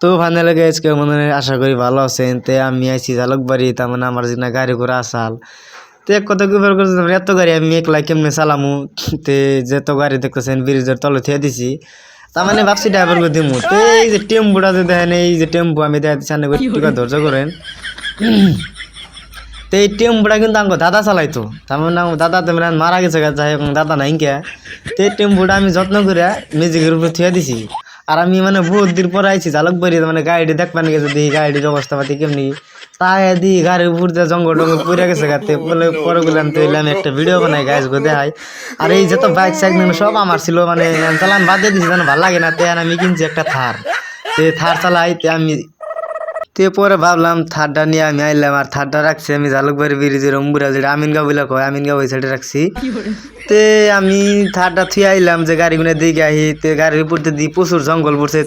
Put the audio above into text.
তো finally guys কেউ মনে হয় আশা করি ভালো আছেন। তে আমি আইছি জালুকবাড়ি, তার মানে আমার যে না গাড়ি ঘোড়া আসাল। তো এক কথা কি করছে, এত গাড়ি আমি একলা কেমনে চালামু। তে যত গাড়ি দেখতেছেন ব্রিজের তলে থিয়ে দিছি, তার মানে ভাবছি ড্রাইভার করে দিমু। তো এই যে টেম্পুটা যে দেখেন, এই যে টেম্পু আমি দেখাচ্ছি সামনে করে টিকা ধৈর্য করেন। তো এই টেম্পুটা কিন্তু আমাকে দাদা চালাইতো, তার মানে আমার দাদা তো মানে মারা গেছে, যাই হোক দাদা নাই কে। তো এই টেম্পুটা আমি যত্ন করে ম্যাজিকের উপরে থুয়ে দিছি। আর আমি মানে বহুত দিন পরে আইছি জালুকবাড়ি, মানে গাড়িটি দেখবেন গেছে, দেখি গাড়িটির অবস্থা পাতি কেমনি। তাই দি গাড়ির উপর দিয়ে জঙ্গল টঙ্গল পড়ে গেছে গাতে, বলে পরে গেলাম তো আমি একটা ভিডিও বানাই গাছ গো দেখাই। আর এই যত বাইক সাইক সব আমার ছিল, মানে চালান বাদ দিয়ে দিছি, ভালো লাগে না। তেন আমি কিনছি একটা থার, তে থার চালাই। তে আমি পরে ভাবলাম থারটা নিয়ে আমি আইলাম, আর থারটা রাখছি আমি জালুকবাড়ি ব্রিজের অম্বুরা, যেটা আমিনগাঁও বলে কয়, আমিনগাঁও ওই সাইডে রাখছি। তে আমি থারটা থুয়ে আইলাম যে গাড়িগুলো দিকে আহি, তে গাড়ির উপর দিয়ে প্রচুর জঙ্গল পড়ছে।